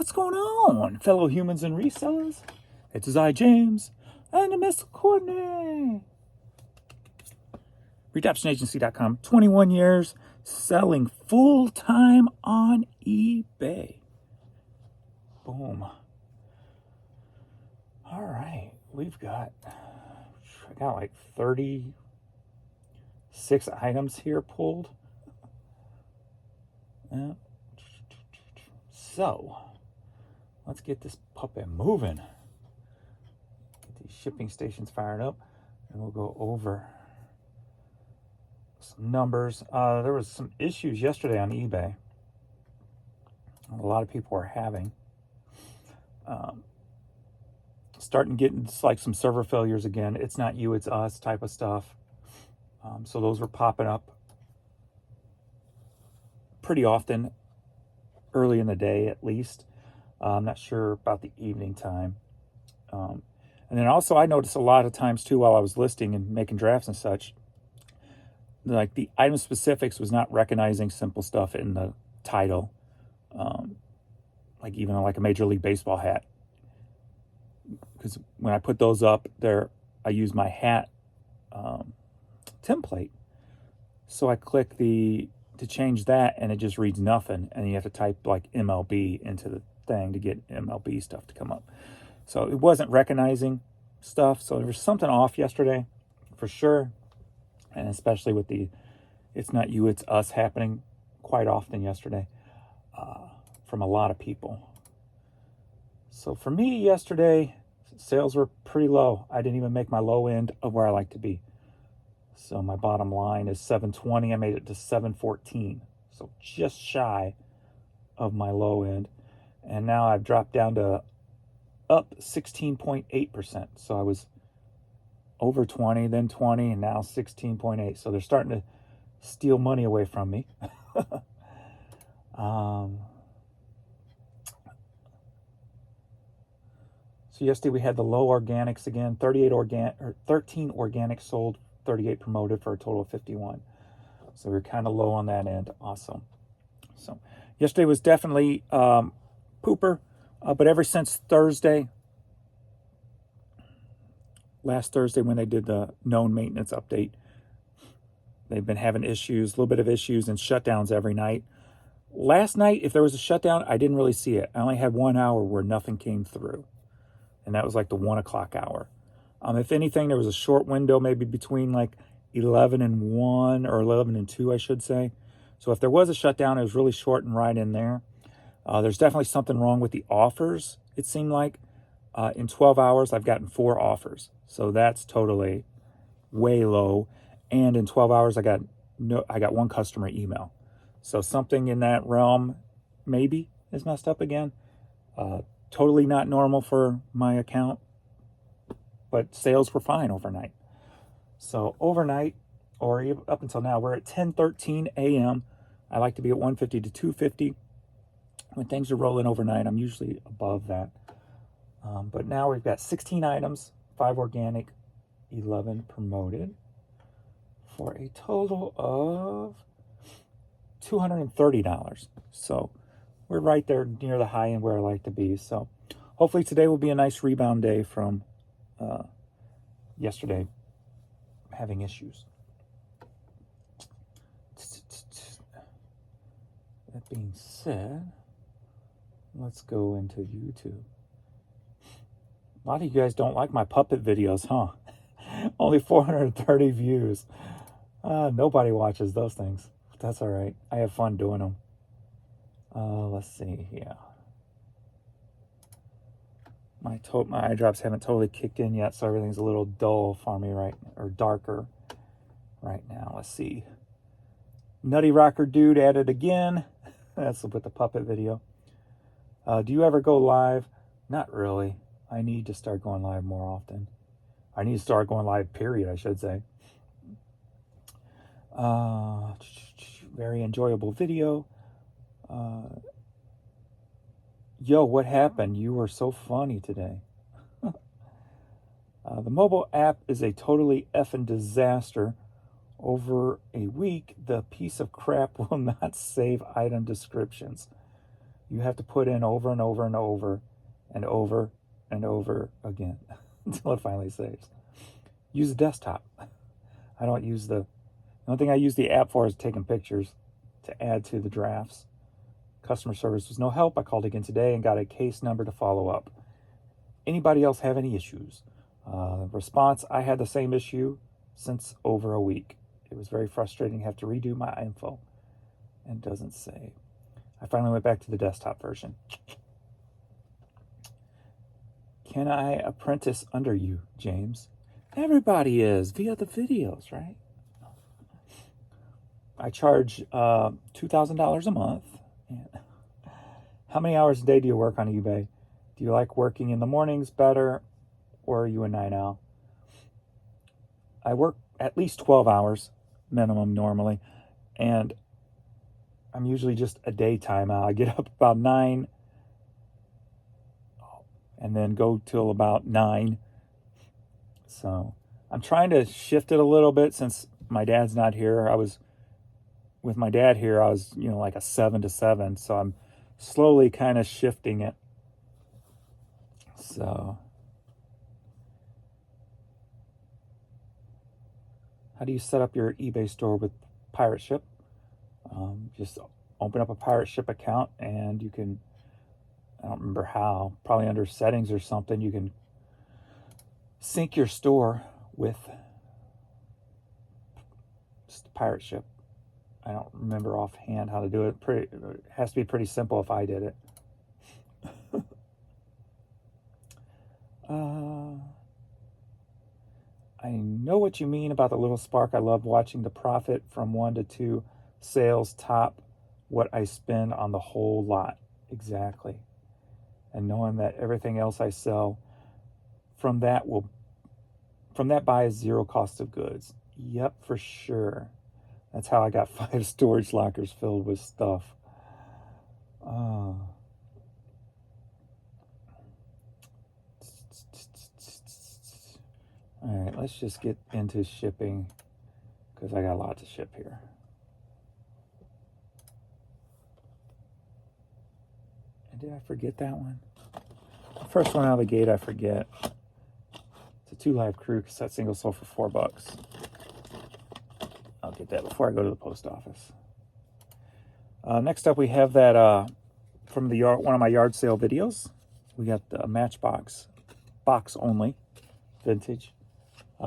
What's going on, fellow humans and resellers? It's I, James, and Miss Courtney. RedemptionAgency.com, 21 years selling full-time on eBay. Boom. All right, I got like 36 items here pulled. So, let's get this puppy moving. Get these shipping stations fired up, and we'll go over some numbers. There was some issues yesterday on eBay. A lot of people are having. Starting getting like some server failures again. It's not you, it's us type of stuff. So those were popping up pretty often, early in the day at least. I'm not sure about the evening time. And then also I noticed a lot of times too, while I was listing and making drafts and such, like the item specifics was not recognizing simple stuff in the title. Like even like a Major League Baseball hat. Because when I put those up there, I use my hat template. So I click to change that, and it just reads nothing. And you have to type like MLB into the thing to get MLB stuff to come up. So it wasn't recognizing stuff. So there was something off yesterday for sure. And especially with the it's not you, it's us happening quite often yesterday from a lot of people. So for me yesterday, sales were pretty low. I didn't even make my low end of where I like to be. So my bottom line is 720. I made it to 714. So just shy of my low end. And now I've dropped down to up 16.8%. So I was over 20, then 20, and now 16.8. So they're starting to steal money away from me. So yesterday we had the low organics again, 13 organics sold, 38 promoted for a total of 51. So we're kind of low on that end. Awesome. So yesterday was definitely pooper, but ever since last Thursday when they did the known maintenance update, they've been having issues, a little bit of issues and shutdowns every night. Last night, if there was a shutdown, I didn't really see it. I only had 1 hour where nothing came through. And that was like the 1 o'clock hour. If anything, there was a short window, maybe between like 11 and 1 or 11 and 2, I should say. So if there was a shutdown, it was really short and right in there. There's definitely something wrong with the offers, it seemed like. In 12 hours, I've gotten 4 offers. So that's totally way low. And in 12 hours, I got 1 customer email. So something in that realm maybe is messed up again. Totally not normal for my account, but sales were fine overnight. So overnight, or even up until now, we're at 10:13 a.m. I like to be at 150 to 250. When things are rolling overnight, I'm usually above that. But now we've got 16 items, 5 organic, 11 promoted, for a total of $230. So we're right there near the high end where I like to be. So hopefully today will be a nice rebound day from yesterday having issues. That being said, let's go into YouTube. A lot of you guys don't like my puppet videos, huh? Only 430 views. Nobody watches those things. That's all right. I have fun doing them. Let's see here. My eye drops haven't totally kicked in yet, so everything's a little dull for me or darker right now. Let's see. Nutty Rocker Dude at it again. That's with the puppet video. Do you ever go live? Not really. I need to start going live more often. I need to start going live, period, I should say. Very enjoyable video. Yo, what happened? You were so funny today. The mobile app is a totally effing disaster. Over a week, the piece of crap will not save item descriptions. you have to put in over and over and over and over and over again until it finally saves. Use the desktop. I don't use the only thing I use the app for is taking pictures to add to the drafts. Customer service was no help. I called again today and got a case number to follow up. Anybody else have any issues? Response, I had the same issue since over a week. It was very frustrating to have to redo my info. And doesn't say. I finally went back to the desktop version. Can I apprentice under you, James? Everybody is via the videos, right? I charge $2,000 a month. How many hours a day do you work on eBay? Do you like working in the mornings better, or are you a night owl? I work at least 12 hours minimum normally, and I'm usually just a daytime owl. I get up about 9 and then go till about 9. So I'm trying to shift it a little bit since my dad's not here. With my dad here, I was, like a 7 to 7. So I'm slowly kind of shifting it. So how do you set up your eBay store with Pirate Ship? Just open up a Pirate Ship account and you can, I don't remember how, probably under settings or something, you can sync your store with Pirate Ship. I don't remember offhand how to do it. It has to be pretty simple if I did it. I know what you mean about the little spark. I love watching the profit from 1 to 2 sales top what I spend on the whole lot. Exactly. And knowing that everything else I sell from that buy is zero cost of goods. Yep, for sure. That's how I got 5 storage lockers filled with stuff. All right, let's just get into shipping because I got a lot to ship here. And did I forget that one? The first one out of the gate, I forget. It's a 2 Live Crew cassette single sold for $4. I'll get that before I go to the post office. Next up, we have that from the one of my yard sale videos. We got the Matchbox box only, vintage.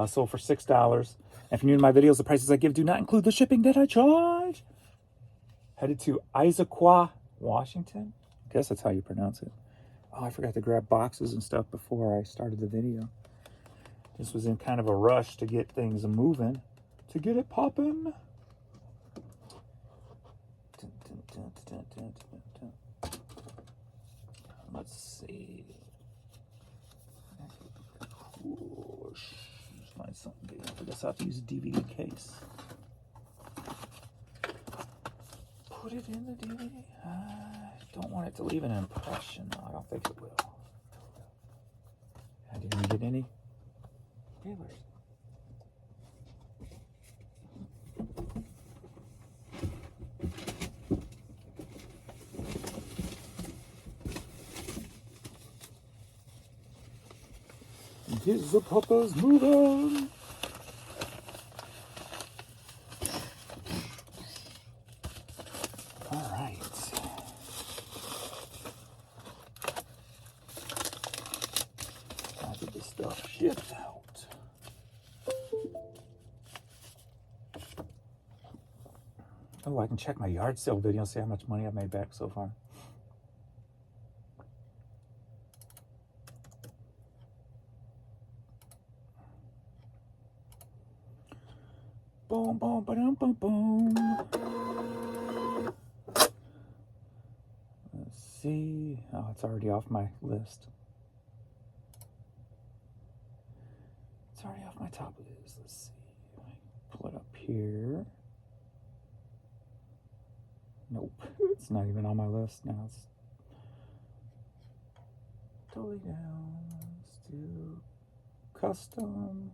Sold for $6. And if you're new to my videos, the prices I give do not include the shipping that I charge. Headed to Issaquah, Washington. I guess that's how you pronounce it. Oh, I forgot to grab boxes and stuff before I started the video. This was in kind of a rush to get things moving, to get it popping. Let's see. Find something big. I guess I have to use a DVD case. Put it in the DVD. I don't want it to leave an impression. No, I don't think it will. I didn't get any dealers. Get the puppers moving. All right. I'll get this stuff shipped out. Oh, I can check my yard sale video and see how much money I've made back so far. Boom, boom, ba-dum, boom, boom. Let's see. Oh, it's already off my list. It's already off my top list. Let's see. Pull it up here. Nope. It's not even on my list now. It's totally down. Let's do custom.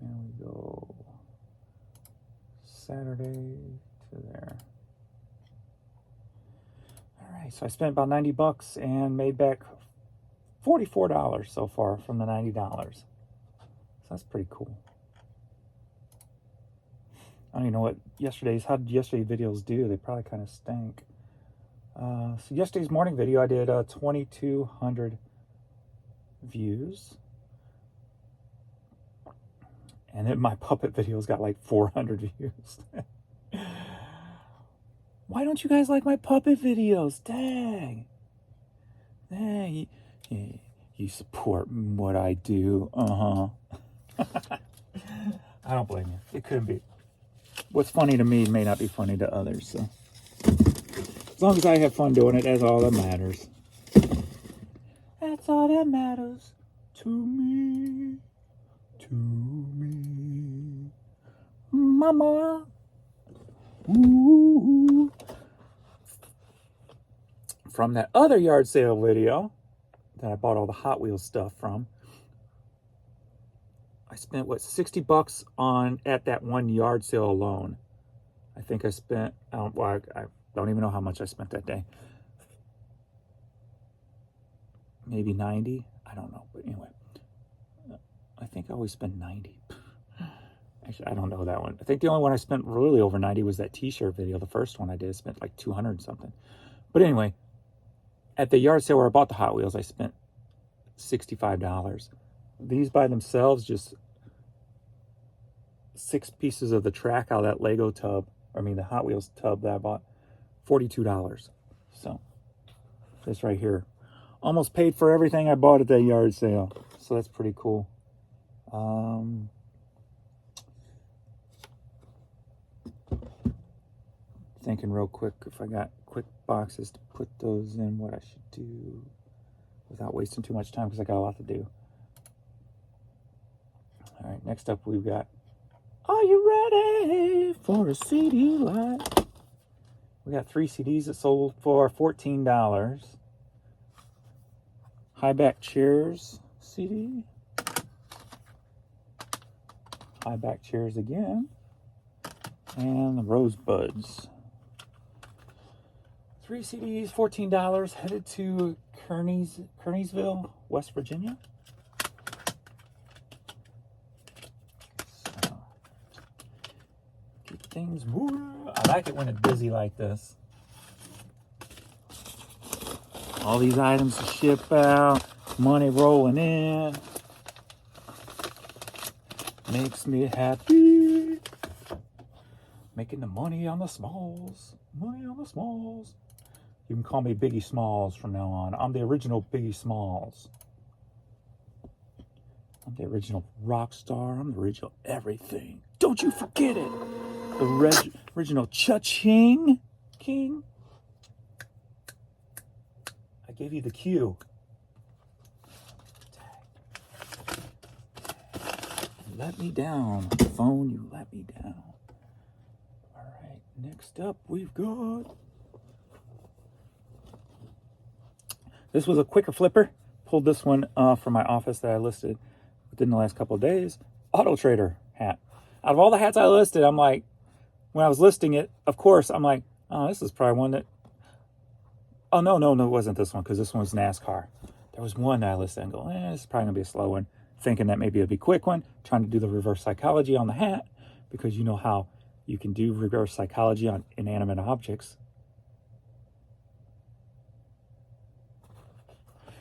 And we go Saturday to there. So I spent about 90 bucks and made back $44 so far from the $90. So that's pretty cool. I don't even know what how did yesterday's videos do? They probably kind of stank. So yesterday's morning video, I did 2,200 views. And then my puppet videos got like 400 views. Why don't you guys like my puppet videos? Dang. Dang. You support what I do. I don't blame you. It couldn't be. What's funny to me may not be funny to others. So as long as I have fun doing it, that's all that matters. That's all that matters to me. To me. Mama. Ooh. From that other yard sale video that I bought all the Hot Wheels stuff from, I spent, what, 60 bucks at that one yard sale alone. I think I spent, I don't even know how much I spent that day. Maybe 90? I don't know. But anyway, I think I always spend 90. Actually, I don't know that one. I think the only one I spent really over 90 was that t-shirt video. The first one I did, I spent like 200 and something. But anyway, at the yard sale where I bought the Hot Wheels, I spent $65. These by themselves, just 6 pieces of the track out of that Lego tub, the Hot Wheels tub that I bought, $42. So this right here almost paid for everything I bought at that yard sale. So that's pretty cool. Thinking real quick if I got quick boxes to put those in, what I should do without wasting too much time, because I got a lot to do. All right, next up we've got, are you ready for a CD light? We got 3 CDs that sold for $14. High Back Chairs CD. High Back Chairs again. And the Rosebuds. 3 CDs, $14, headed to Kearneysville, West Virginia. So, keep things moving. I like it when it's busy like this. All these items to ship out, money rolling in. Makes me happy. Making the money on the smalls. Money on the smalls. You can call me Biggie Smalls from now on. I'm the original Biggie Smalls. I'm the original rock star. I'm the original everything. Don't you forget it. The original Cha-ching King. I gave you the cue. You let me down. Phone, you let me down. All right, next up we've got... This was a quicker flipper. Pulled this one from my office that I listed within the last couple of days. Auto Trader hat. Out of all the hats I listed, I'm like, when I was listing it, of course, I'm like, oh, this is probably one that... Oh, no, it wasn't this one, because this one was NASCAR. There was one that I listed and go, this is probably going to be a slow one. Thinking that maybe it'd be a quick one. Trying to do the reverse psychology on the hat, because you know how you can do reverse psychology on inanimate objects.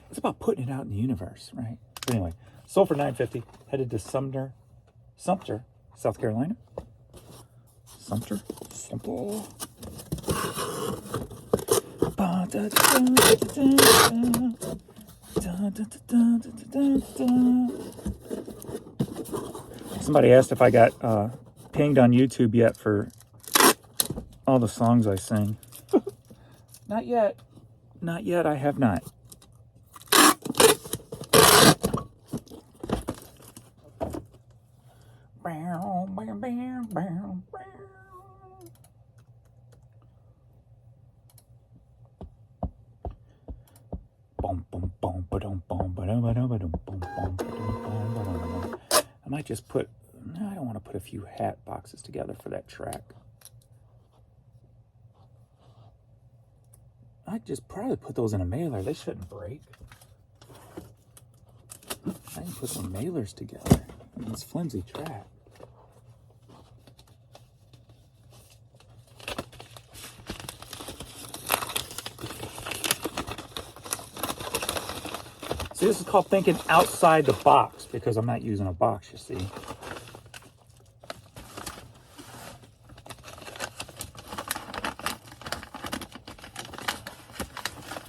It's about putting it out in the universe, right? But anyway, sold for $9.50. Headed to Sumter, South Carolina. Sumter. Somebody asked if I got pinged on YouTube yet for all the songs I sing. Not yet. Not yet, I have not. I might just put, no, I don't want to put a few hat boxes together for that track. I'd just probably put those in a mailer. They shouldn't break. I can put some mailers together in this flimsy track. See, this is called thinking outside the box because I'm not using a box, you see.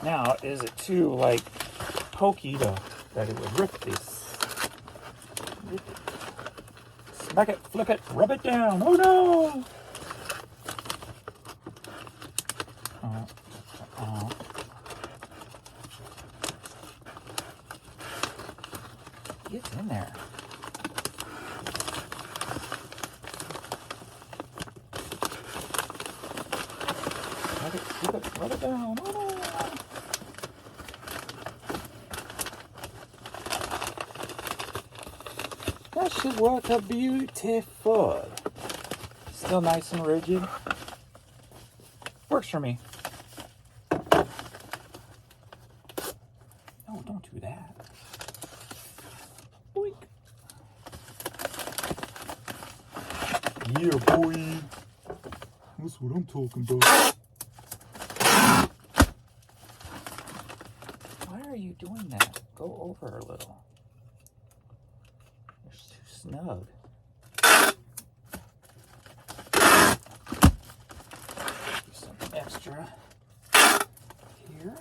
Now, is it too, like, pokey that it would rip this? Smack it, flip it, rub it down. Oh, no! Get in there. Rub it, flip it, rub it down. Oh, no! That should work out beautiful. Still nice and rigid. Works for me. No, don't do that. Boink. Yeah, boy. That's what I'm talking about. Why are you doing that? Go over a little. Snug. Do some extra here.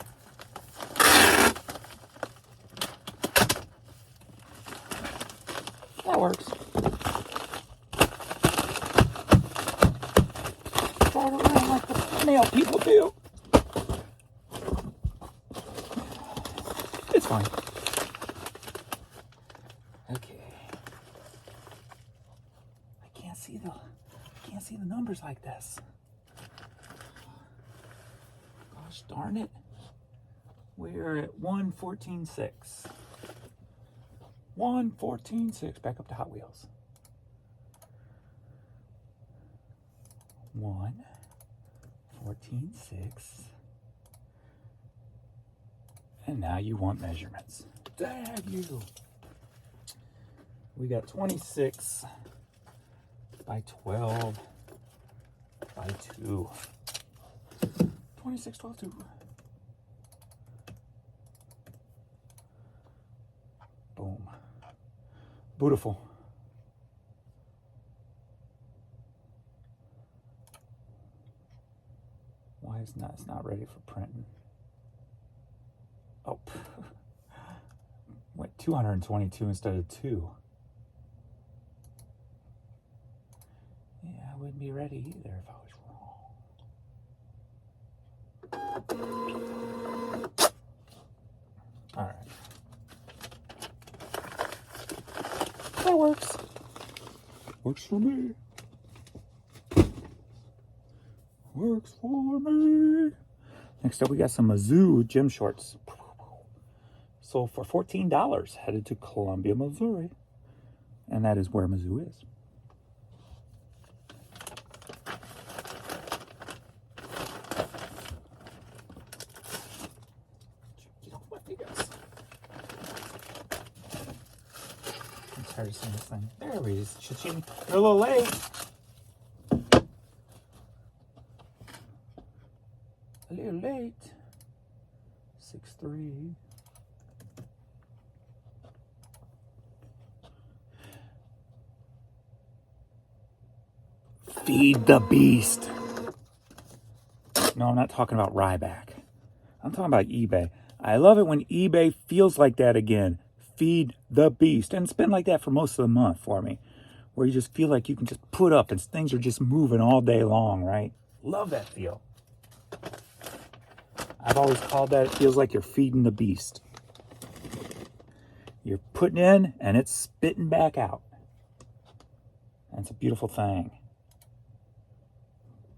That works. Throw it around like the nail people do. It's fine. Okay. Can't see the numbers like this. Gosh darn it. We're at 114.6. 114.6. Back up to Hot Wheels. 114.6. And now you want measurements. Dag you. We got 26 by 12 by 2. 26, 12, 2. Boom. Beautiful. Why is it's not ready for printing? Oh, went 222 instead of 2. Yeah, I wouldn't be ready either if I was wrong. All right. That works. Works for me. Works for me. Next up, we got some Mizzou gym shorts. Sold for $14. Headed to Columbia, Missouri. And that is where Mizzou is. Get off my fingers. I'm tired of seeing this thing. There it is. Cha-ching. You're a little late. A little late. 6'3". Feed the beast. No, I'm not talking about Ryback. I'm talking about eBay. I love it when eBay feels like that again. Feed the beast. And it's been like that for most of the month for me. Where you just feel like you can just put up and things are just moving all day long, right? Love that feel. I've always called that, it feels like you're feeding the beast. You're putting in and it's spitting back out. And it's a beautiful thing.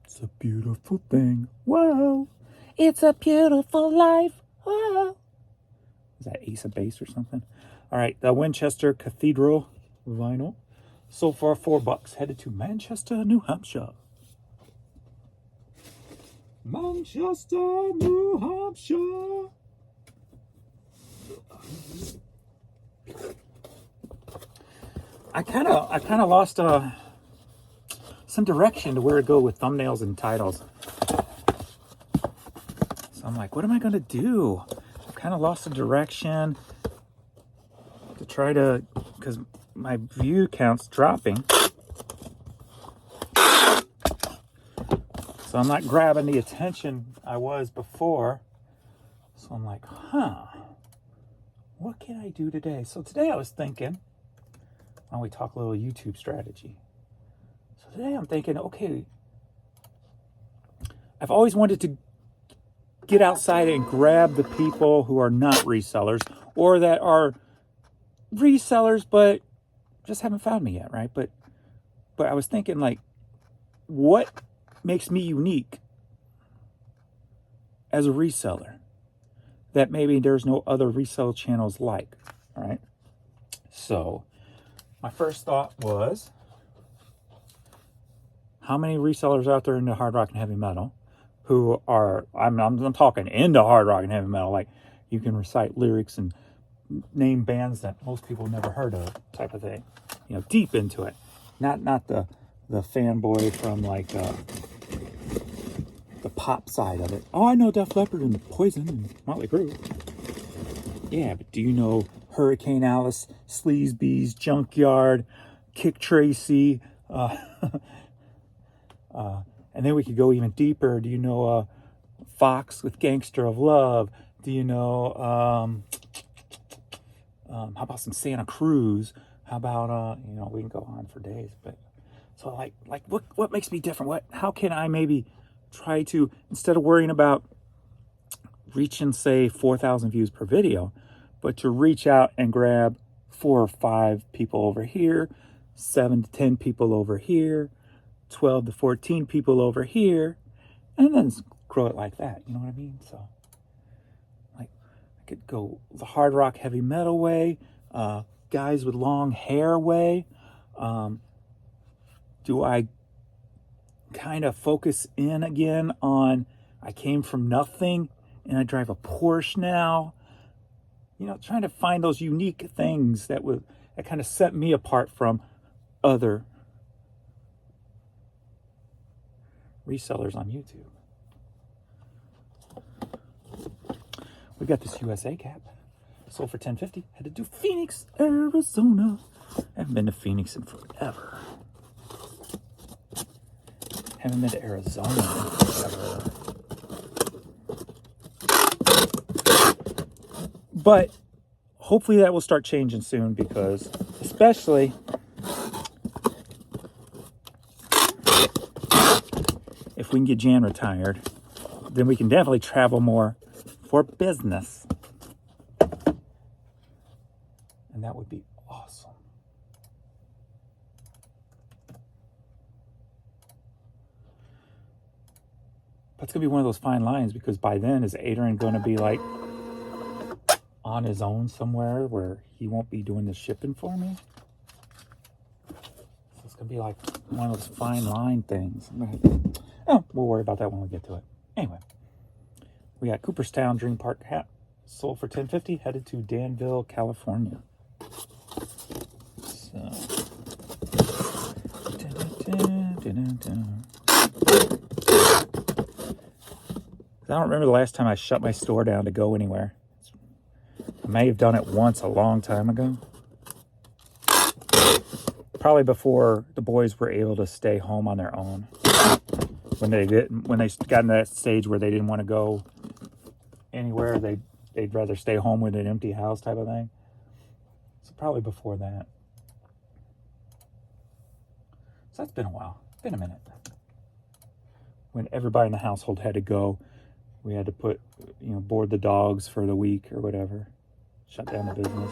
It's a beautiful thing. Whoa. It's a beautiful life. Whoa. Is that Ace of Base or something? All right, the Winchester Cathedral vinyl. Sold for $4. Headed to Manchester, New Hampshire. Manchester, New Hampshire. I kind of lost some direction to where to go with thumbnails and titles. So I'm like, what am I going to do? I've kind of lost the direction to try to, because my view count's dropping. So I'm not grabbing the attention I was before. So I'm like, what can I do today? So today I was thinking, why don't we talk a little YouTube strategy? So today I'm thinking, okay, I've always wanted to get outside and grab the people who are not resellers or that are resellers but just haven't found me yet, right? But I was thinking, like, what makes me unique as a reseller that maybe there's no other resale channels like, all right? So my first thought was, how many resellers out there into hard rock and heavy metal who are, I'm talking into hard rock and heavy metal, like you can recite lyrics and name bands that most people never heard of, type of thing, you know, deep into it. Not the fanboy from like the pop side of it. Oh, I know Def Leppard and Poison and Motley Crue. Yeah, but do you know Hurricane Alice, Sleazebees, Junkyard, Kick Tracy, and then we could go even deeper. Do you know Fox with Gangster of Love? Do you know, how about some Santa Cruz? How about, you know, we can go on for days. But so like what makes me different? How can I maybe try to, instead of worrying about reaching, say, 4,000 views per video, but to reach out and grab 4 or 5 people over here, 7 to 10 people over here, 12 to 14 people over here, and then grow it like that. You know what I mean? So, like, I could go the hard rock, heavy metal way, guys with long hair way. Do I kind of focus in again on, I came from nothing and I drive a Porsche now? You know, trying to find those unique things that kind of set me apart from other resellers on YouTube. We got this USA cap, sold for $10.50. Headed to Phoenix, Arizona. I haven't been to Phoenix in forever. Haven't been to Arizona in forever. But hopefully that will start changing soon, because especially if we can get Jan retired, then we can definitely travel more for business. And that would be awesome. But it's going to be one of those fine lines, because by then, is Adrian going to be like on his own somewhere where he won't be doing the shipping for me? So it's going to be like one of those fine line things. We'll worry about that when we get to it. Anyway, we got Cooperstown Dream Park hat, sold for $10.50, headed to Danville, California. So, I don't remember the last time I shut my store down to go anywhere. I may have done it once a long time ago. Probably before the boys were able to stay home on their own. When they got in that stage where they didn't want to go anywhere, they'd rather stay home with an empty house, type of thing. So probably before that. So that's been a while. Been a minute. When everybody in the household had to go, we had to board the dogs for the week or whatever. Shut down the business.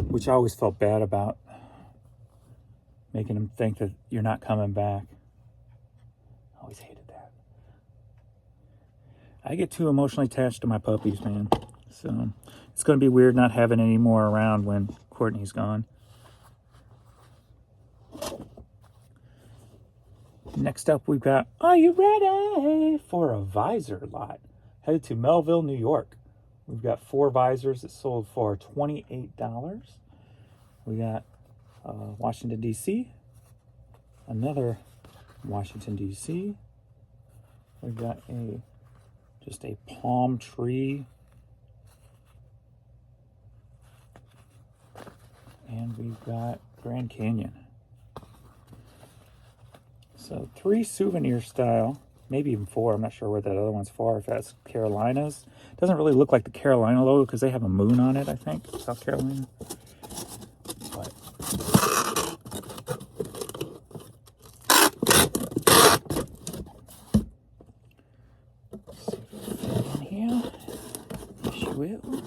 Which I always felt bad about, making them think that you're not coming back. I always hated that. I get too emotionally attached to my puppies, man. So It's going to be weird not having any more around when Courtney's gone. Next up, we've got, are you ready for a visor lot? Headed to Melville, New York. We've got 4 visors that sold for $28. We got Washington, D.C. Another Washington, D.C. We've got just a palm tree. And we've got Grand Canyon. So 3 souvenir style, maybe even 4. I'm not sure where that other one's for, if that's Carolinas. It doesn't really look like the Carolina logo because they have a moon on it, I think, South Carolina. But in here, yes you will.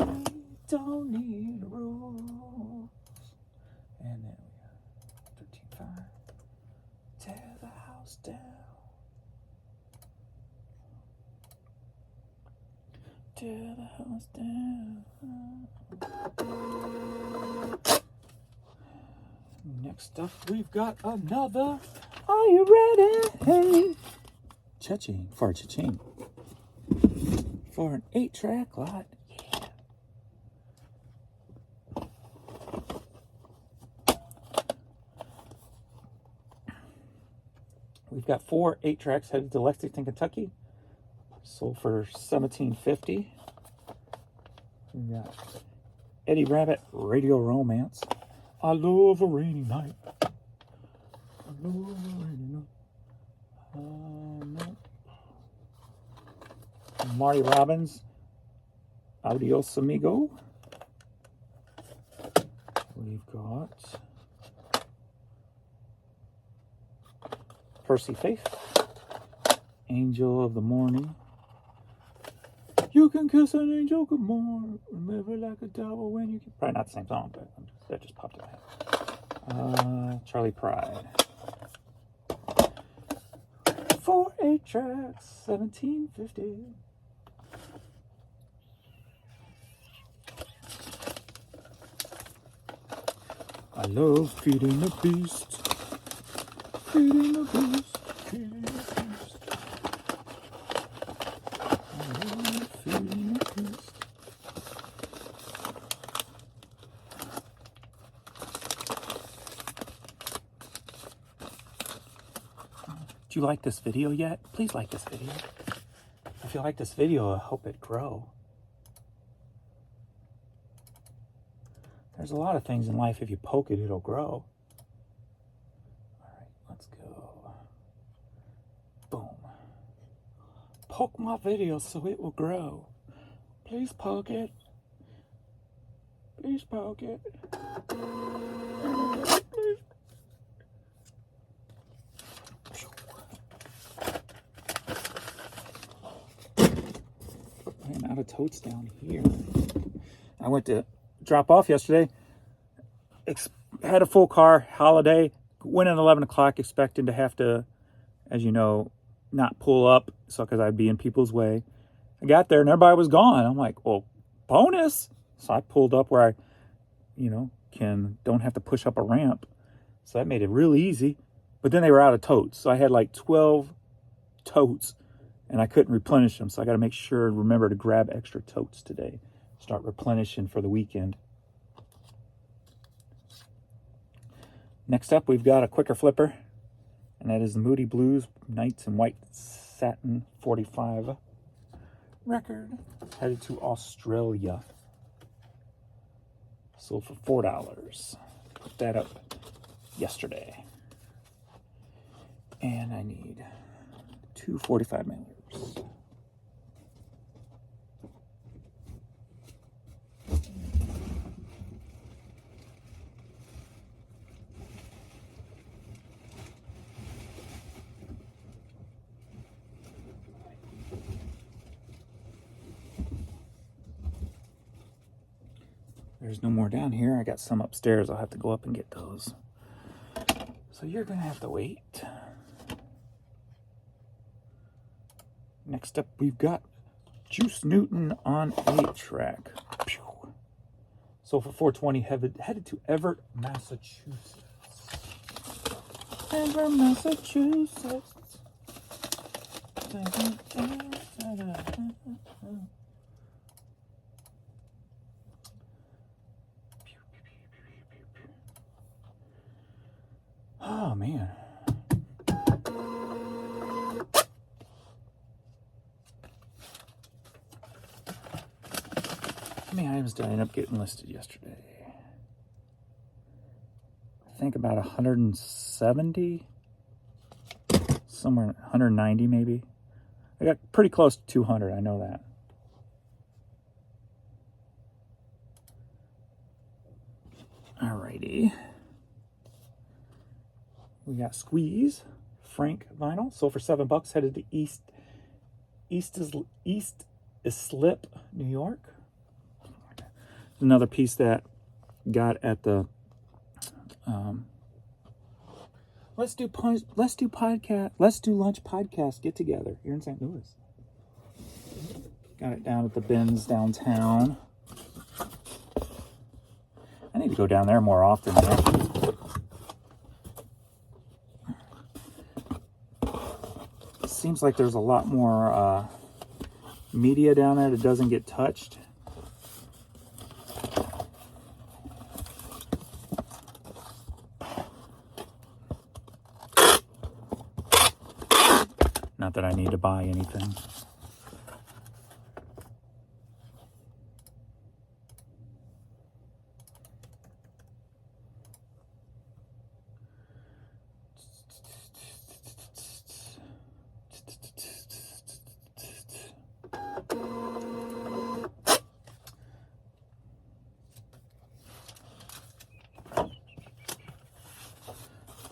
I don't need rules. And then we got 13.5. Tear the house down. Tear the house down. Next up, we've got another. Are you ready? Cha-ching for a cha-ching. For an 8-track lot. Yeah. We've got 4 8-tracks headed to Lexington, Kentucky. Sold for $17.50. We got Eddie Rabbit, Radio Romance. I love a rainy night. I love a rainy night. No. Marty Robbins, Adios Amigo. We've got Percy Faith, Angel of the Morning. You can kiss an angel good morning, remember like a devil when you can. Probably not the same song, but that just popped in my head. Charlie Pride. 4 8-tracks, $17.50. I love feeding the beast. Feeding the beast. Feeding the beast. I love feeding the beast. Do you like this video yet? Please like this video. If you like this video, I hope it grow. There's a lot of things in life, if you poke it, it'll grow. All right, let's go. Boom. Poke my video so it will grow. Please poke it. Please poke it. Please. Ran out of totes down here. I went to drop off yesterday. Had a full car, holiday. Went at 11 o'clock expecting to have to, as you know, not pull up, so because I'd be in people's way. I got there and everybody was gone. I'm like, well, bonus. So I pulled up where I, don't have to push up a ramp. So that made it really easy. But then they were out of totes. So I had like 12 totes and I couldn't replenish them. So I got to make sure and remember to grab extra totes today. Start replenishing for the weekend. Next up, we've got a quicker flipper, and that is the Moody Blues Nights in White Satin 45 record, headed to Australia. Sold for $4. Put that up yesterday. And I need 2 45 milliliters. There's no more down here. I got some upstairs. I'll have to go up and get those. So you're going to have to wait. Next up, we've got Juice Newton on 8-track. So for 420, headed to Everett, Massachusetts. Everett, Massachusetts. Oh, man. How many items did I end up getting listed yesterday? I think about 170. Somewhere 190 maybe. I got pretty close to 200, I know that. Alrighty. We got Squeeze, Frank vinyl. Sold for $7. Headed to East Islip, New York. Another piece that got at the Let's do lunch podcast get together here in St. Louis. Got it down at the bins downtown. I need to go down there more often. It seems like there's a lot more media down there that doesn't get touched. Not that I need to buy anything.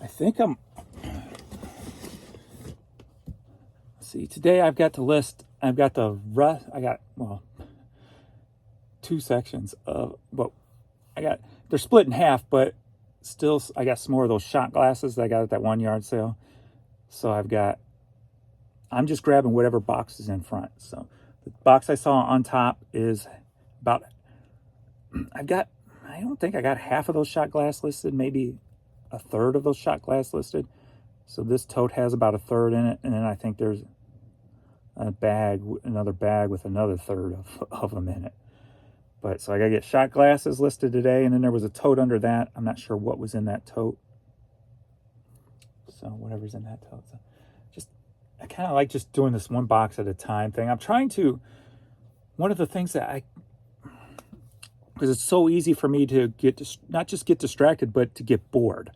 I think see, today I've got the list. I've got two sections of, they're split in half, but still I got some more of those shot glasses that I got at that 1 yard sale. So I'm just grabbing whatever box is in front. So the box I saw on top is about, I don't think I got half of those shot glass listed, maybe a third of those shot glass listed. So this tote has about a third in it, and then I think there's another bag with another third of them in it. But so I gotta get shot glasses listed today, and then there was a tote under that. I'm not sure what was in that tote. So whatever's in that tote. So I kind of like just doing this one box at a time thing. I'm trying to, one of the things that because it's so easy for me to not just get distracted, but to get bored,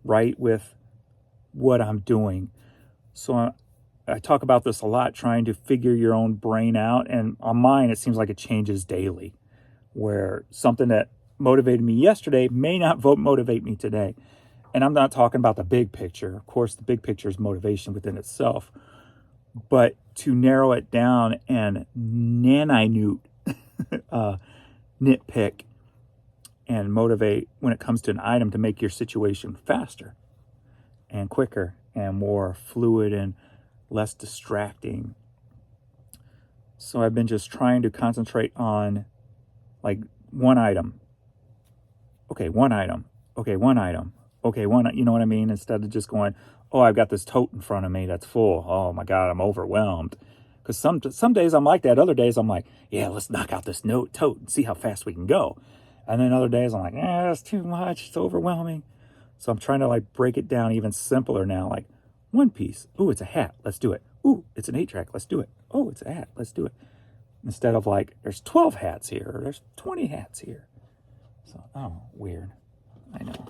right, with what I'm doing. So I talk about this a lot, trying to figure your own brain out. And on mine, it seems like it changes daily, where something that motivated me yesterday may not motivate me today. And I'm not talking about the big picture. Of course, the big picture is motivation within itself. But to narrow it down and nitpick and motivate when it comes to an item to make your situation faster and quicker and more fluid and less distracting. So I've been just trying to concentrate on like one item. Okay, one item. Okay, one item. Okay, you know what I mean? Instead of just going, oh, I've got this tote in front of me that's full. Oh my God, I'm overwhelmed. Because some days I'm like that. Other days I'm like, yeah, let's knock out this tote and see how fast we can go. And then other days I'm like, that's too much. It's overwhelming. So I'm trying to like break it down even simpler now. Like one piece. Ooh, it's a hat. Let's do it. Ooh, it's an 8-track. Let's do it. Oh, it's a hat. Let's do it. Instead of like, there's 12 hats here. Or there's 20 hats here. So, weird. I know.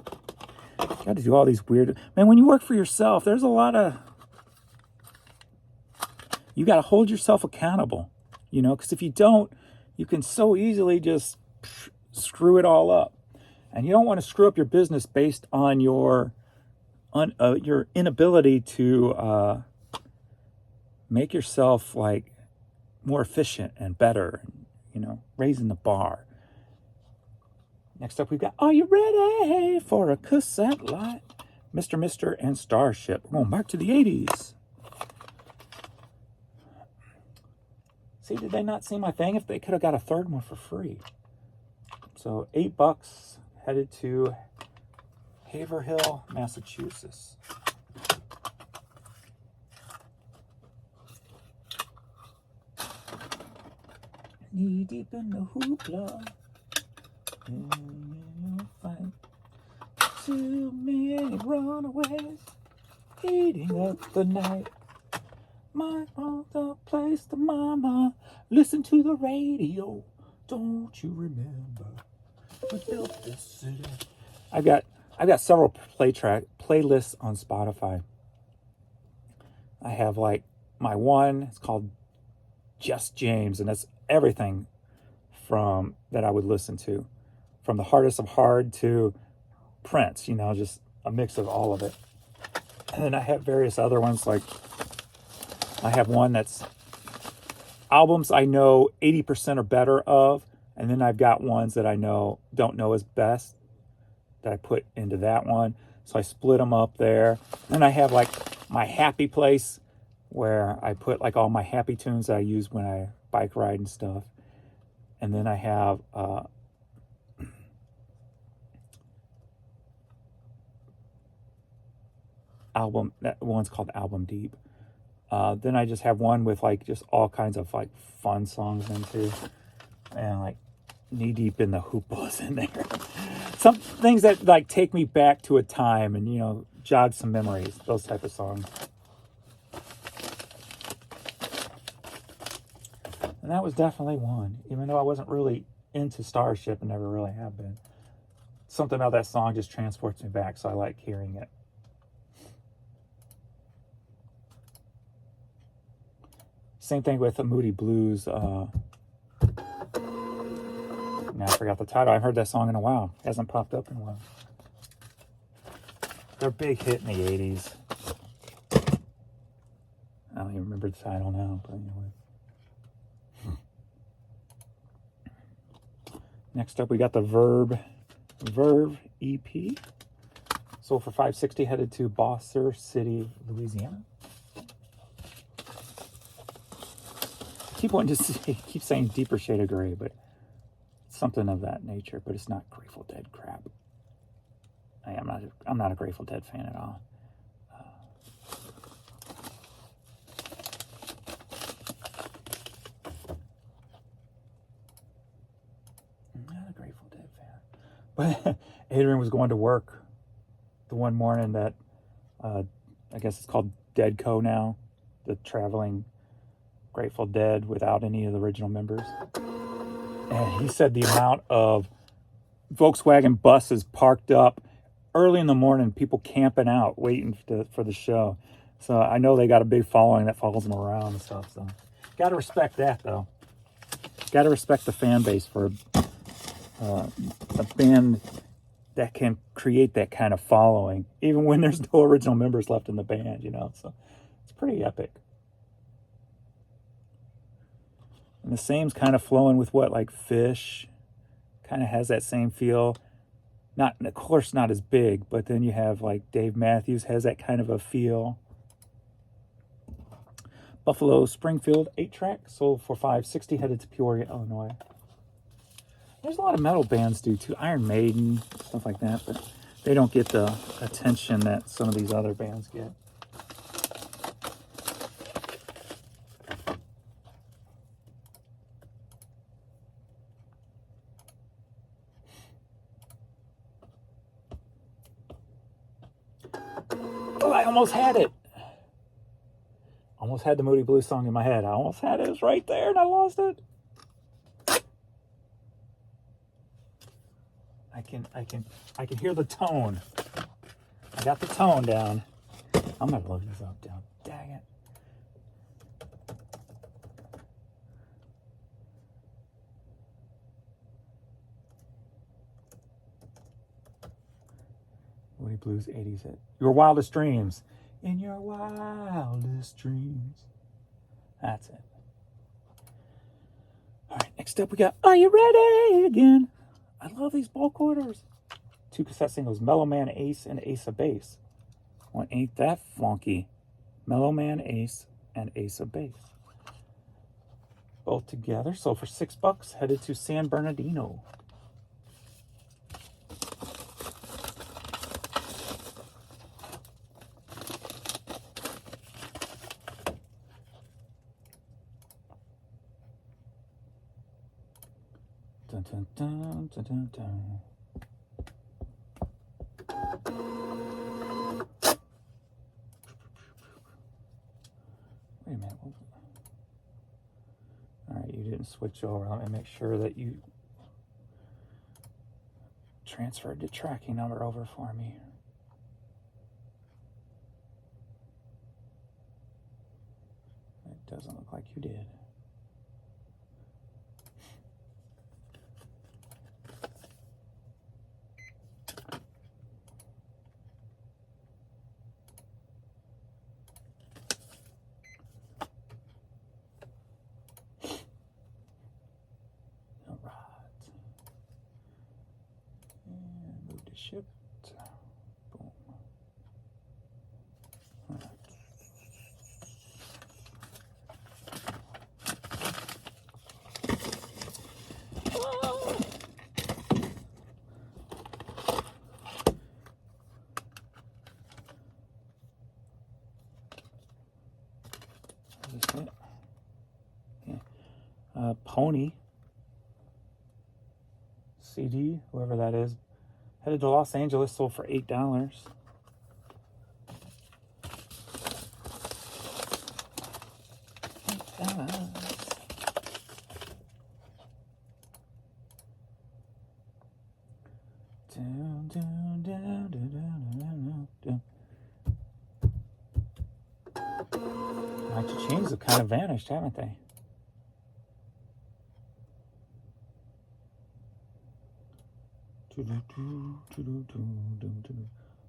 Got to do all these weird... Man, when you work for yourself, there's a lot of... You got to hold yourself accountable, because if you don't, you can so easily just screw it all up. And you don't want to screw up your business based on your inability to make yourself like more efficient and better, raising the bar. Next up, we've got, are you ready for a cassette lot? Mr. and Starship. We're going back to the 80s. See, did they not see my thing? If they could have got a third one for free. So $8 headed to Haverhill, Massachusetts. Knee deep in the hoopla, in your fight. Too many runaways, eating up the night. My mother plays the mama. Listen to the radio. Don't you remember? We built this city. I've got several playlists on Spotify. I have like my one. It's called Just James, and that's everything from that I would listen to, from the hardest of hard to Prince. You know, just a mix of all of it. And then I have various other ones, like I have one that's albums I know 80% or better of, and then I've got ones that I don't know as best that I put into that one. So I split them up there. Then I have like my happy place where I put like all my happy tunes that I use when I bike ride and stuff. And then I have that one's called Album Deep. Then I just have one with like just all kinds of like fun songs into, and like Knee Deep in the Hooplas in there. Some things that like take me back to a time and, you know, jog some memories, those type of songs. And that was definitely one, even though I wasn't really into Starship and never really have been. Something about that song just transports me back, so I like hearing it. Same thing with the Moody Blues. Now I forgot the title. I haven't heard that song in a while. It hasn't popped up in a while. Their big hit in the 80s. I don't even remember the title now, but anyway. Next up, we got the Verve EP. Sold for $5.60, headed to Bossier City, Louisiana. Keep wanting to say, keep saying Deeper Shade of Gray, but something of that nature. But it's not Grateful Dead crap. I'm not a Grateful Dead fan at all. I'm not a Grateful Dead fan. But Adrian was going to work the one morning that I guess it's called Deadco now, the traveling Grateful Dead without any of the original members. And he said the amount of Volkswagen buses parked up early in the morning, people camping out, waiting for the show. So I know they got a big following that follows them around and stuff. So got to respect that, though. Got to respect the fan base for a band that can create that kind of following, even when there's no original members left in the band, you know. So it's pretty epic. And the same's kind of flowing with what, like Fish, kind of has that same feel. Not, of course, not as big, but then you have like Dave Matthews has that kind of a feel. Buffalo Springfield 8-track, sold for $5.60, headed to Peoria, Illinois. There's a lot of metal bands do too, Iron Maiden, stuff like that, but they don't get the attention that some of these other bands get. Oh, I almost had it. Almost had the Moody Blues song in my head. I almost had it. It was right there and I lost it. I can hear the tone. I got the tone down. I'm gonna look this up down. Dang it. Moody Blues 80s hit. Your Wildest Dreams. In your wildest dreams. That's it. All right, next up we got Are You Ready Again? I love these bulk orders. 2 cassette singles, Mellow Man Ace and Ace of Base. Well, ain't that funky? Mellow Man Ace and Ace of Base. both together. Sold for $6. Headed to San Bernardino. Dun, dun, dun, dun, dun, dun. Wait a minute. All right, you didn't switch over. Let me make sure that you transferred the tracking number over for me. It doesn't look like you did. Shipped. Boom. Right. Is this it? Yeah. Pony CD, whoever that is. Headed to Los Angeles, sold for $8. My chains have kind of vanished, haven't they?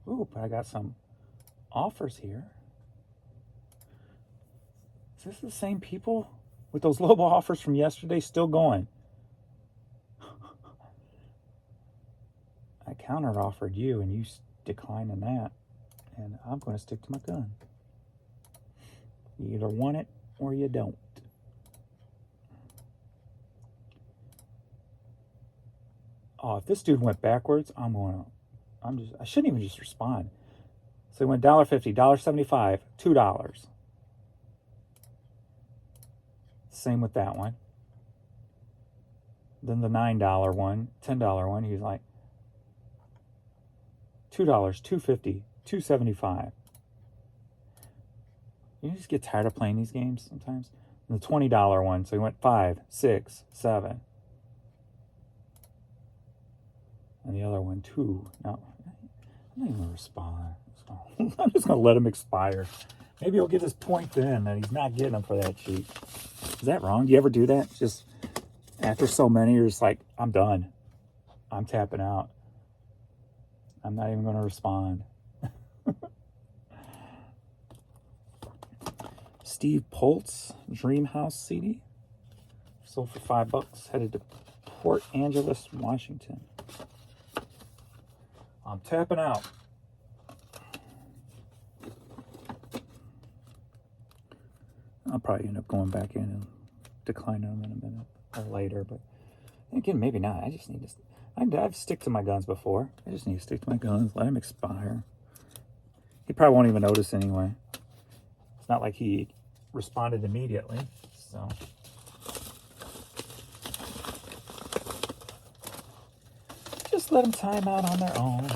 Ooh, but I got some offers here. Is this the same people with those Lobo offers from yesterday still going? I counter offered you and you declined on that. And I'm going to stick to my gun. You either want it or you don't. Oh, if this dude went backwards, I shouldn't even just respond. So it went $1.50, $1.75, $2. Same with that one. Then the $9 one, $10 one, he's like $2, $2.50, $2.75. You just get tired of playing these games sometimes. And the $20 one, so he went 5, 6, 7. And the other one, 2. No, I'm not even going to respond. I'm just going to let him expire. Maybe he'll get his point then, and he's not getting them for that cheap. Is that wrong? Do you ever do that? Just after so many, you're just like, I'm done. I'm tapping out. I'm not even going to respond. Steve Poltz, Dreamhouse CD. Sold for $5. Headed to Port Angeles, Washington. I'm tapping out. I'll probably end up going back in and declining them in a minute or later, but again, maybe not. I just need to. I've stick to my guns before. I just need to stick to my guns, let them expire. He probably won't even notice anyway. It's not like he responded immediately, so. Just let them time out on their own.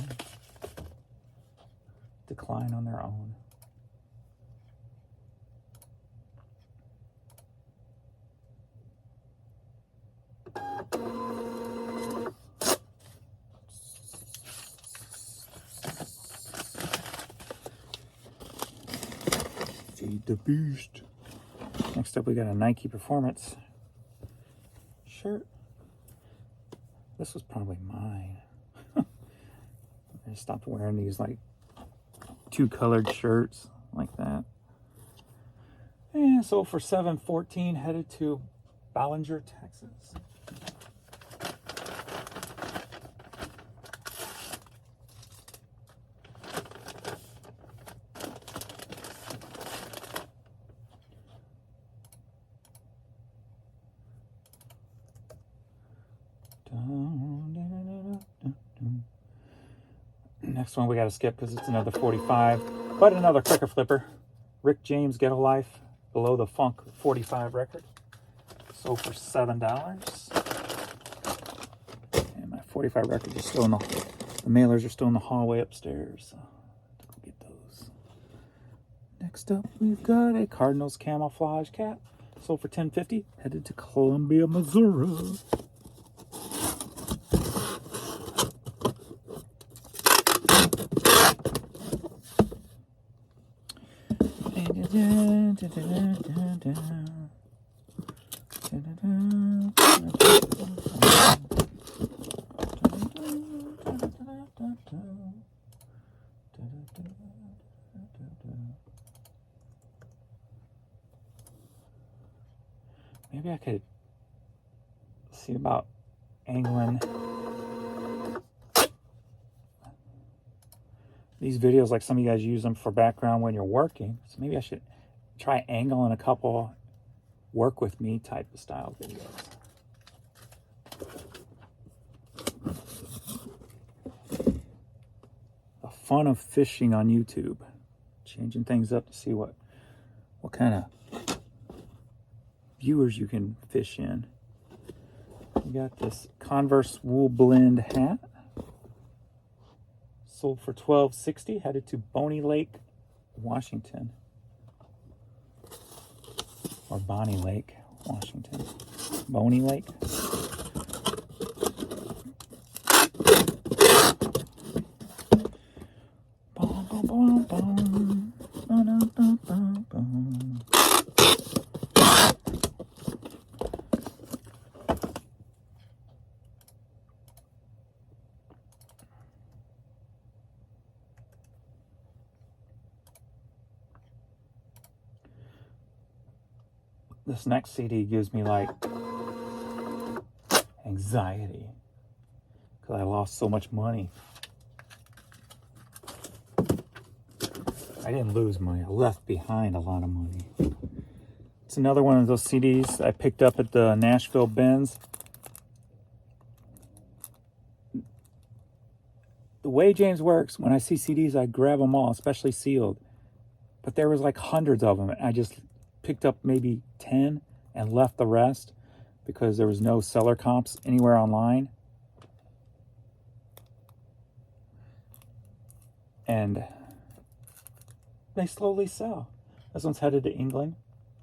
Decline on their own. Feed the beast. Next up, we got a Nike Performance shirt. This was probably mine. I stopped wearing these like 2-colored shirts like that. And so for $7.14, headed to Ballinger, Texas. Next one we got to skip because it's another 45, but another Cricker Flipper. Rick James, Get a Life, Below the Funk 45 record. Sold for $7. And my 45 records are still in the mailers are still in the hallway upstairs. So I'll go get those. Next up, we've got a Cardinals camouflage cap. Sold for $10.50. Headed to Columbia, Missouri. Maybe I could see about angling these videos, like some of you guys use them for background when you're working. So maybe I should try angling a couple work with me type of style videos. The fun of fishing on YouTube. Changing things up to see what kind of viewers you can fish in. We got this Converse wool blend hat. Sold for $12.60. Headed to Bonnie Lake, Washington. Or Bonnie Lake, Washington. Bonnie Lake. Boom, boom, boom, boom. Boom, boom, boom, boom. This next CD gives me like anxiety because I lost so much money. I didn't lose money. I left behind a lot of money. It's another one of those CDs I picked up at the Nashville Benz. The way James works, when I see CDs, I grab them all, especially sealed. But there was like hundreds of them. I just picked up maybe 10 and left the rest because there was no seller comps anywhere online. And they slowly sell. This one's headed to England.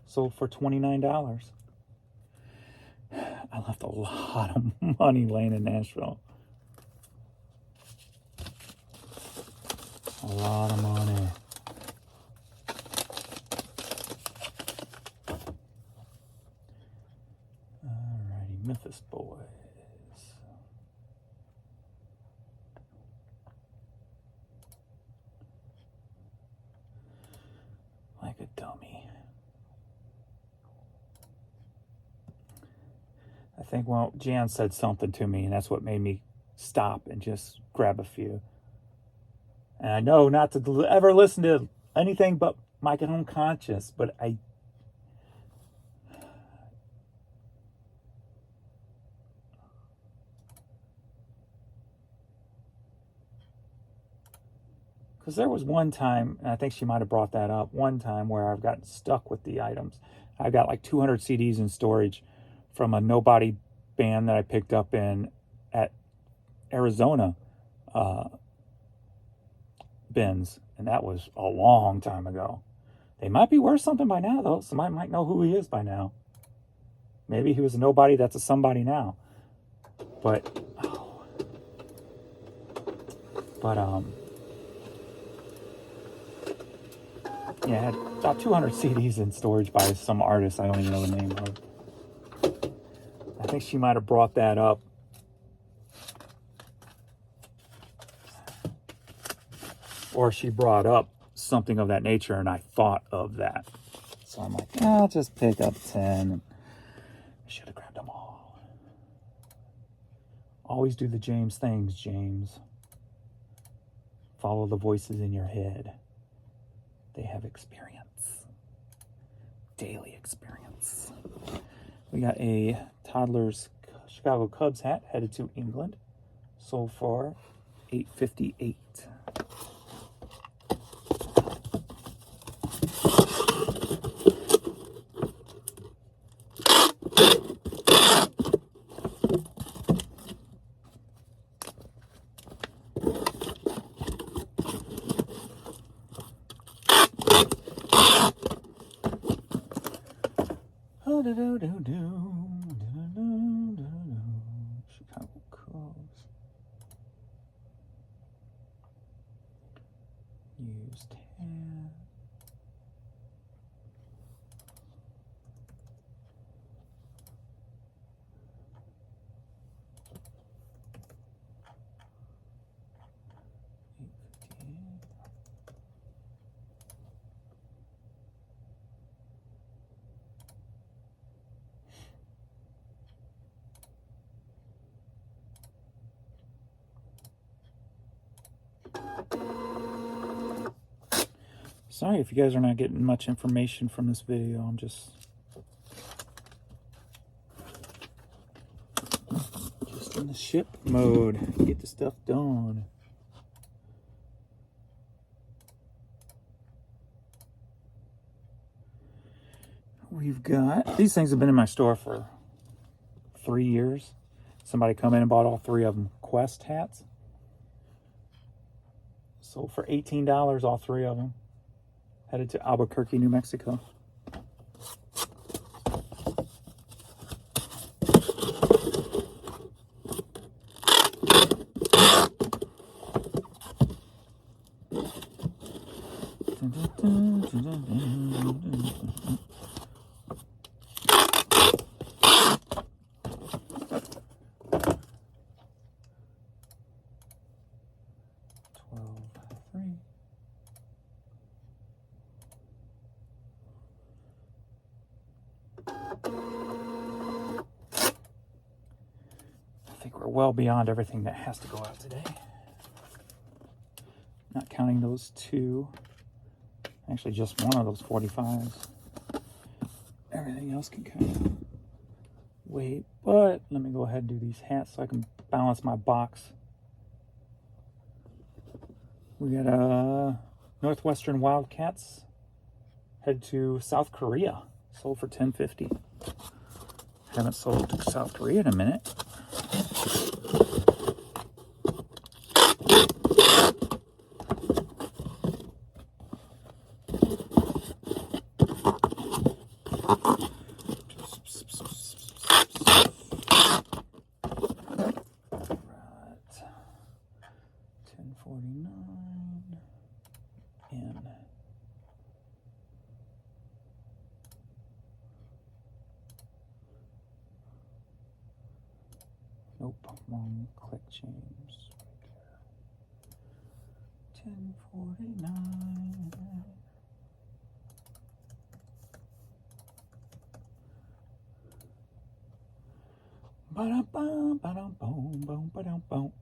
Sold for $29. I left a lot of money laying in Nashville. A lot of money. Alrighty, Memphis Boys. Like a dummy. I think, well, Jan said something to me, and that's what made me stop and just grab a few. And I know not to ever listen to anything but my own conscience, but because there was one time, and I think she might have brought that up, one time where I've gotten stuck with the items. I've got like 200 CDs in storage from a nobody band that I picked up at Arizona bins, and that was a long time ago. They might be worth something by now, though. Somebody might know who he is by now. Maybe he was a nobody that's a somebody now. But yeah, I had about 200 CDs in storage by some artist I don't even know the name of. I think she might have brought that up. Or she brought up something of that nature, and I thought of that. So I'm like, I'll just pick up 10. I should have grabbed them all. Always do the James things, James. Follow the voices in your head. They have experience. Daily experience. We got a toddler's Chicago Cubs hat headed to England. Sold for $8.58. Chicago Cubs. Used hand. Sorry if you guys are not getting much information from this video. I'm just in the ship mode. Get the stuff done. We've got, these things have been in my store for 3 years. Somebody come in and bought all 3 of them. Quest hats. Sold for $18, all 3 of them. Headed to Albuquerque, New Mexico. I think we're well beyond everything that has to go out today. Not counting those 2. Actually, just one of those 45s. Everything else can kind of wait. But let me go ahead and do these hats so I can balance my box. We got Northwestern Wildcats. Head to South Korea. Sold for $10.50. Haven't sold to South Korea in a minute. Nope, wrong click change. 1049. Ba-dum-bum, ba-dum-bum, bum, ba-dum-bum.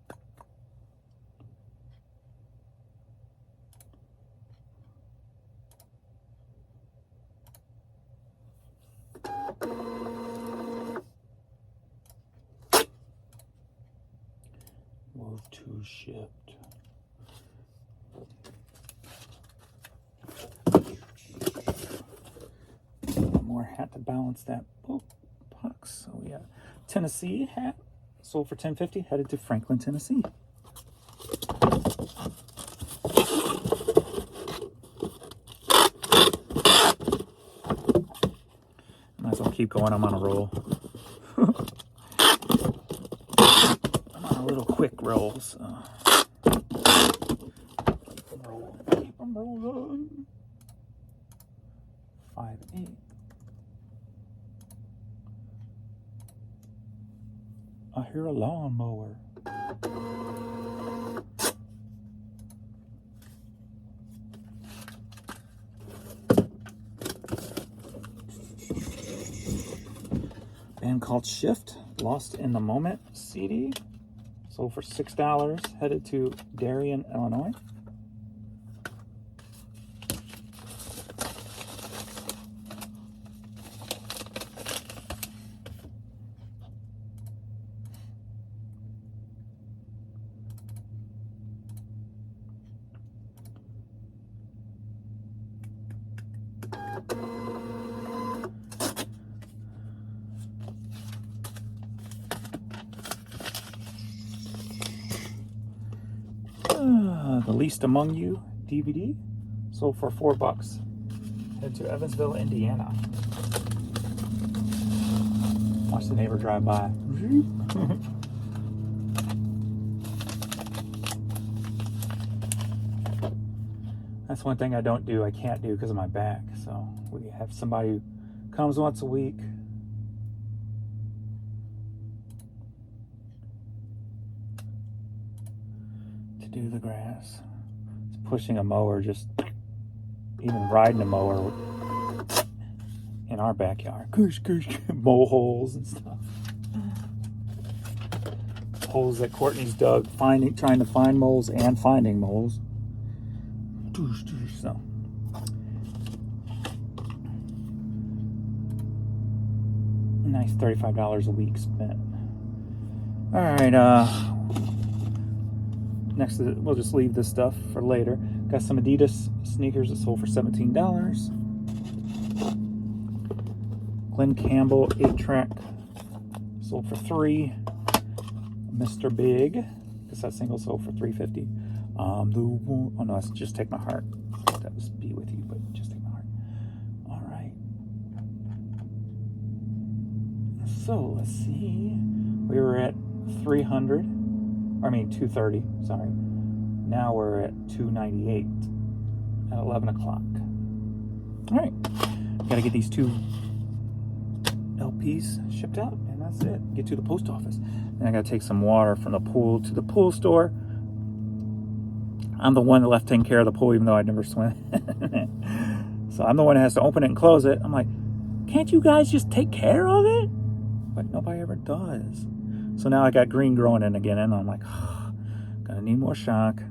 Move to shipped. One more hat to balance that box. So we got Tennessee hat, sold for $10.50, headed to Franklin, Tennessee. Might as well keep going. I'm on a roll. I'm on a little quick roll, so keep them rolling. 5.8. I hear a lawnmower. Band called Shift, Lost in the Moment CD. Sold for $6, headed to Darien, Illinois. The Least Among You DVD sold for $4. Head to Evansville, Indiana. Watch the neighbor drive by. That's one thing I don't do. I can't do because of my back. So we have somebody who comes once a week. To do the grass. It's pushing a mower, just even riding a mower in our backyard. Mole holes and stuff. Holes that Courtney's dug, trying to find moles and finding moles. So nice $35 a week spent. All right, next we'll just leave this stuff for later. Got some Adidas sneakers that sold for $17. Glenn Campbell 8-track sold for $3. Mr. Big cassette single sold for $3.50. Oh no, that's Just Take My Heart. That was Be With You, but Just Take My Heart. All right. So let's see. We were at 230. Sorry. Now we're at 298 at 11 o'clock. All right. Got to get these 2 LPs shipped out, and that's it. Get to the post office. Then I got to take some water from the pool to the pool store. I'm the one that left taking care of the pool, even though I never swim. So I'm the one that has to open it and close it. I'm like, can't you guys just take care of it? But nobody ever does. So now I got green growing in again, and I'm like, oh, gonna need more shock.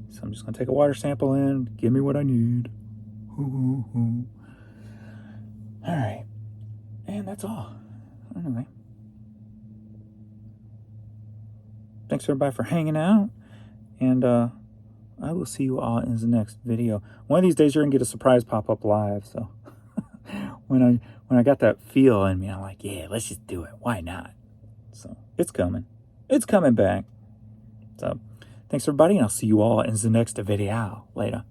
So I'm just gonna take a water sample in, give me what I need. All right, and that's all. Anyway, thanks everybody for hanging out, and I will see you all in the next video. One of these days you're gonna get a surprise pop-up live. So when I got that feel in me, I'm like, yeah, let's just do it. Why not? So it's coming. It's coming back. So thanks everybody, and I'll see you all in the next video. Later.